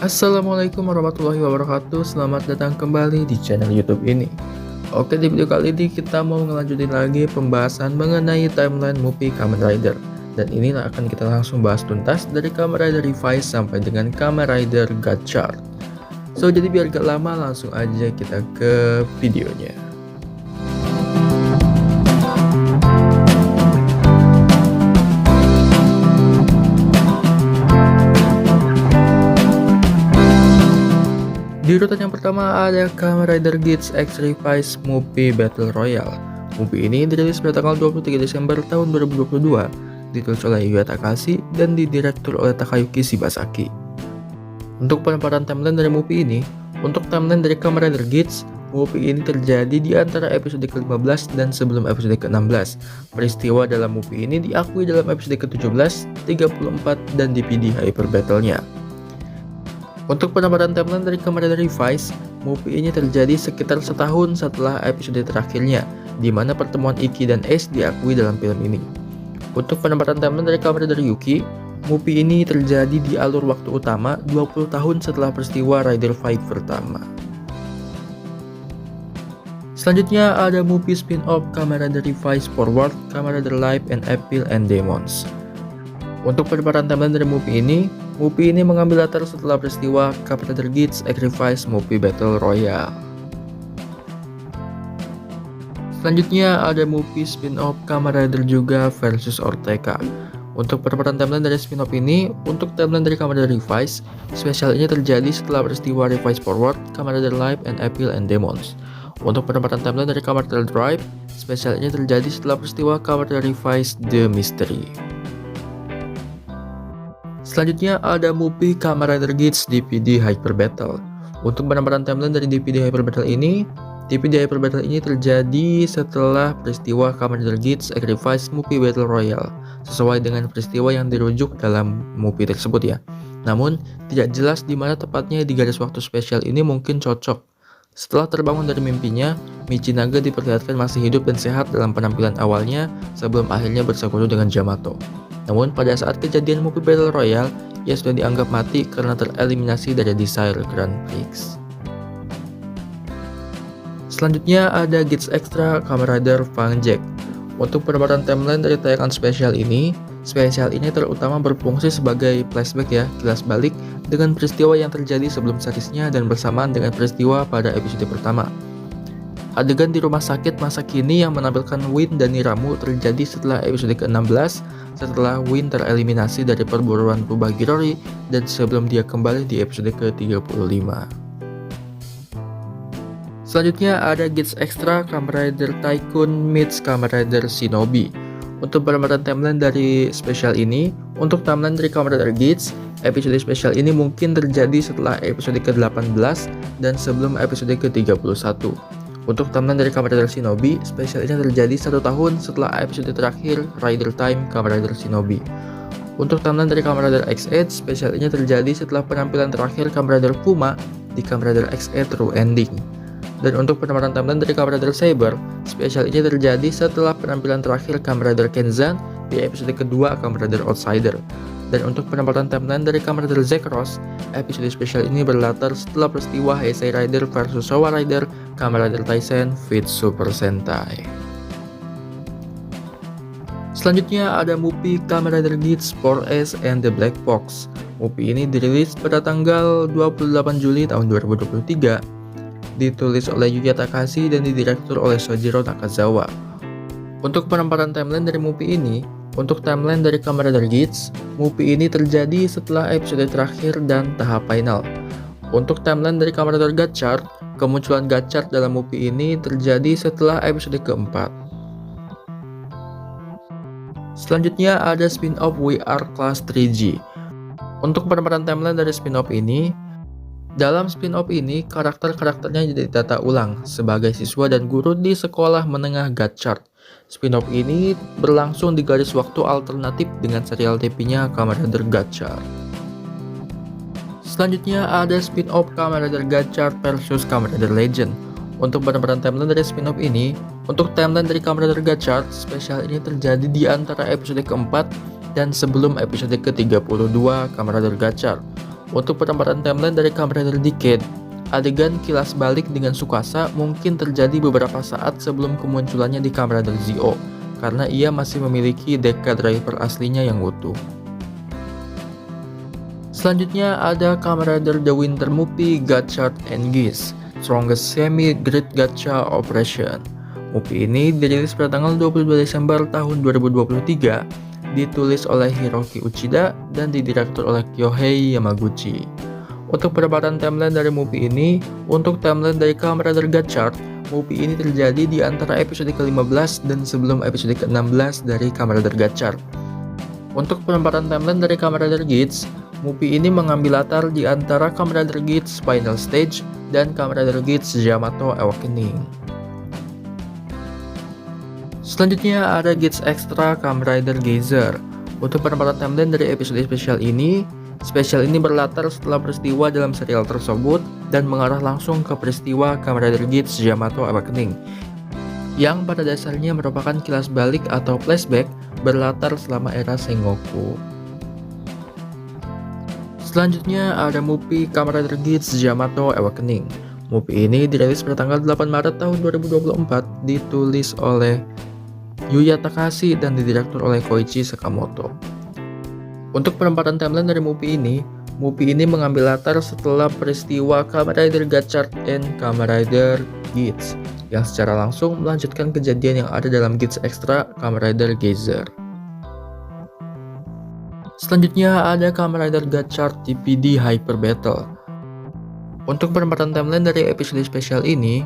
Assalamualaikum warahmatullahi wabarakatuh. Selamat datang kembali di channel YouTube ini. Oke, di video kali ini kita mau ngelanjutin lagi pembahasan mengenai timeline movie Kamen Rider. Dan ini akan kita langsung bahas tuntas dari Kamen Rider Revice sampai dengan Kamen Rider Gachard. So, jadi biar gak lama langsung aja kita ke videonya. Di urutan yang pertama ada Kamen Rider Geats X Revice Movie Battle Royale. Movie ini dirilis pada tanggal 23 Desember tahun 2022, ditulis oleh Yuya Takahashi dan didirektur oleh Takayuki Shibasaki. Untuk penempatan timeline dari movie ini, untuk timeline dari Kamen Rider Geats, movie ini terjadi di antara episode ke-15 dan sebelum episode ke-16. Peristiwa dalam movie ini diakui dalam episode ke-17, 34, dan DPD Hyper Battle-nya. Untuk penempatan timeline dari Kamen Rider Revice, movie ini terjadi sekitar setahun setelah episode terakhirnya, di mana pertemuan Iki dan Ace diakui dalam film ini. Untuk penempatan timeline dari Kamen Rider Yuki, movie ini terjadi di alur waktu utama 20 tahun setelah peristiwa Rider Fight pertama. Selanjutnya ada movie spin-off Kamen Rider Revice Forward, Kamen Rider Life and Appeal and Demons. Untuk penempatan timeline dari movie ini mengambil latar setelah peristiwa Kamen Rider Geats X Revice Movie Battle Royale. Selanjutnya ada movie spin-off Kamen Rider juga versus Ortega. Untuk penempatan timeline dari spin-off ini, untuk timeline dari Kamen Rider Revice, spesial ini terjadi setelah peristiwa Revice Forward, Kamen Rider Life and Appeal and Demons. Untuk penempatan timeline dari Kamen Rider Drive, spesial ini terjadi setelah peristiwa Kamen Rider Revice The Mystery. Selanjutnya ada movie Kamen Rider Geats DPD Hyper Battle. Untuk penempatan timeline dari DPD Hyper Battle ini terjadi setelah peristiwa Kamen Rider Geats X Revice Movie Battle Royale, sesuai dengan peristiwa yang dirujuk dalam movie tersebut ya. Namun, tidak jelas di mana tepatnya di garis waktu spesial ini mungkin cocok. Setelah terbangun dari mimpinya, Michinaga diperlihatkan masih hidup dan sehat dalam penampilan awalnya sebelum akhirnya bersekutu dengan Yamato. Namun pada saat kejadian movie Battle Royale, ia sudah dianggap mati karena tereliminasi dari Desire Grand Prix. Selanjutnya ada Geats Extra Kamen Rider Fang Jack. Untuk penempatan timeline dari tayangan spesial ini terutama berfungsi sebagai flashback ya, kilas balik dengan peristiwa yang terjadi sebelum seriesnya dan bersamaan dengan peristiwa pada episode pertama. Adegan di rumah sakit masa kini yang menampilkan Win dan Niramu terjadi setelah episode ke-16, setelah Win tereliminasi dari perburuan rubah Girori dan sebelum dia kembali di episode ke-35. Selanjutnya ada Geats Extra Kamen Rider Tycoon meets Kamen Rider Shinobi. Untuk penempatan timeline dari spesial ini, untuk timeline dari Kamen Rider Geats, episode spesial ini mungkin terjadi setelah episode ke-18 dan sebelum episode ke-31. Untuk timeline dari Kamen Rider Shinobi, spesial ini terjadi 1 tahun setelah episode terakhir Rider Time Kamen Rider Shinobi. Untuk timeline dari Kamen Rider X8, spesial ini terjadi setelah penampilan terakhir Kamen Rider Puma di Kamen Rider X8 True Ending. Dan untuk penempatan timeline dari Kamen Rider Saber, spesial ini terjadi setelah penampilan terakhir Kamen Rider Kenzan di episode kedua Kamen Rider Outsider. Dan untuk penempatan timeline dari Kamen Rider Zekross, episode spesial ini berlatar setelah peristiwa Heisei Rider versus Showa Rider Kamen Rider Taisen Feat Super Sentai. Selanjutnya ada movie Kamen Rider Geats 4S and the Black Box. Movie ini dirilis pada tanggal 28 Juli tahun 2023, ditulis oleh Yuya Takahashi dan didirektur oleh Sojiro Nakazawa. Untuk penempatan timeline dari movie ini, untuk timeline dari Kamen Rider Geats, movie ini terjadi setelah episode terakhir dan tahap final. Untuk timeline dari Kamen Rider Gachard, kemunculan Gachard dalam movie ini terjadi setelah episode keempat. Selanjutnya ada spin-off We Are Class 3G. Untuk penempatan timeline dari spin-off ini, dalam spin-off ini karakter-karakternya ditata ulang sebagai siswa dan guru di sekolah menengah Gachard. Spin-off ini berlangsung di garis waktu alternatif dengan serial TV-nya Kamen Rider Gachard. Selanjutnya ada spin-off Kamen Rider Gachard versus Kamen Rider Legend. Untuk penempatan timeline dari spin-off ini, untuk timeline dari Kamen Rider Gachard, spesial ini terjadi di antara episode keempat dan sebelum episode ke-32 Kamen Rider Gachard. Untuk penempatan timeline dari Kamen Rider Decade, adegan kilas balik dengan Tsukasa mungkin terjadi beberapa saat sebelum kemunculannya di Kamen Rider Zio, karena ia masih memiliki Deka Driver aslinya yang utuh. Selanjutnya ada Kamen Rider The Winter Movie Gotchard and Geese, Strongest Semi-Grid Gacha Operation. Movie ini dirilis pada tanggal 22 Desember tahun 2023, ditulis oleh Hiroki Uchida dan didirektur oleh Kyohei Yamaguchi. Untuk pendapatan timeline dari movie ini, untuk timeline dari Kamen Rider Gotchard, movie ini terjadi di antara episode ke-15 dan sebelum episode ke-16 dari Kamen Rider Gotchard. Untuk penempatan timeline dari Kamen Rider Geats, movie ini mengambil latar di antara Kamen Rider Geats Final Stage dan Kamen Rider Geats Yamato Awakening. Selanjutnya ada Geats Extra Kamen Rider Geyser. Untuk penempatan timeline dari episode spesial ini berlatar setelah peristiwa dalam serial tersebut dan mengarah langsung ke peristiwa Kamen Rider Geats Yamato Awakening, yang pada dasarnya merupakan kilas balik atau flashback berlatar selama era Sengoku. Selanjutnya ada movie Kamen Rider Geats Yamato Awakening. Movie ini dirilis pada tanggal 8 Maret tahun 2024, ditulis oleh Yuya Takahashi dan didirektur oleh Koichi Sakamoto. Untuk penempatan timeline dari movie ini mengambil latar setelah peristiwa Kamen Rider Gotchard and Kamen Rider Geats, yang secara langsung melanjutkan kejadian yang ada dalam Geats Extra Kamen Rider Geyser. Selanjutnya ada Kamen Rider Gotchard TPD Hyper Battle. Untuk penempatan timeline dari episode spesial ini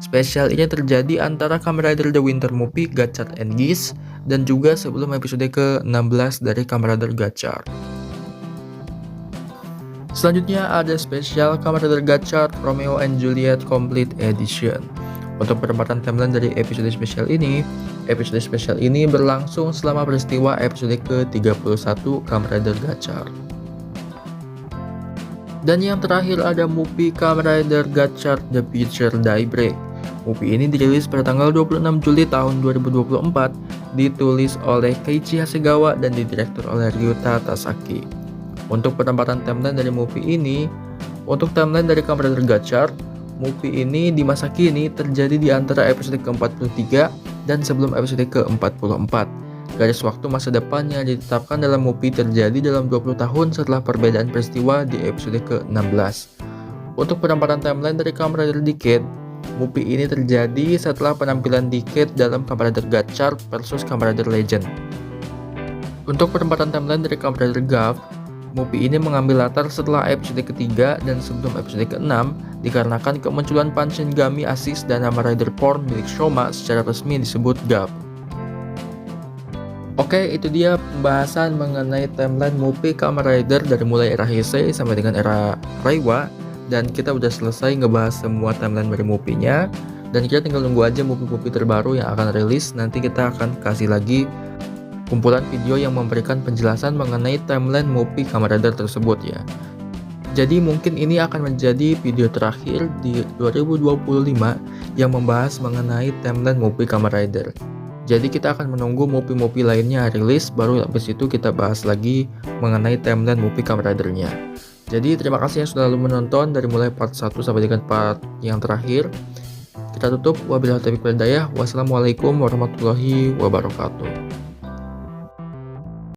terjadi antara Kamen Rider The Winter Movie Gotchard and Geese dan juga sebelum episode ke-16 dari Kamen Rider Gotchard. Selanjutnya ada spesial Kamen Rider Gotchard Romeo and Juliet Complete Edition. Untuk penempatan timeline dari episode spesial ini berlangsung selama peristiwa episode ke-31 Kamen Rider Gotchard. Dan yang terakhir ada movie Kamen Rider Gotchard The Future Daybreak. Movie ini dirilis pada tanggal 26 Juli tahun 2024, ditulis oleh Keiichi Hasegawa dan didirektur oleh Ryuta Tasaki. Untuk penempatan timeline dari movie ini, untuk timeline dari Kamen Rider Gotchard, movie ini di masa kini terjadi di antara episode ke-43 dan sebelum episode ke-44. Garis waktu masa depan yang ditetapkan dalam movie terjadi dalam 20 tahun setelah perbedaan peristiwa di episode ke-16. Untuk penempatan timeline dari Kamen Rider Decade, movie ini terjadi setelah penampilan Decade dalam Kamen Rider Gotchard versus Kamen Rider Legend. Untuk penempatan timeline dari Kamen Rider Gav, movie ini mengambil latar setelah episode ketiga dan sebelum episode ke-6 dikarenakan kemunculan Panchengami Asis dan nama Rider Form milik Shoma secara resmi disebut Gav. Oke, itu dia pembahasan mengenai timeline movie Kamen Rider dari mulai era Heisei sampai dengan era Reiwa, dan kita udah selesai ngebahas semua timeline dari movie-nya, dan kita tinggal nunggu aja movie-movie terbaru yang akan rilis. Nanti kita akan kasih lagi kumpulan video yang memberikan penjelasan mengenai timeline movie Kamen Rider tersebut ya. Jadi mungkin ini akan menjadi video terakhir di 2025 yang membahas mengenai timeline movie Kamen Rider. Jadi kita akan menunggu movie-movie lainnya rilis, baru habis itu kita bahas lagi mengenai timeline movie Kamen Rider-nya. Jadi terima kasih yang sudah menonton dari mulai part 1 sampai dengan part yang terakhir. Kita tutup, wabillahi taufiq wal hidayah. Wassalamualaikum warahmatullahi wabarakatuh.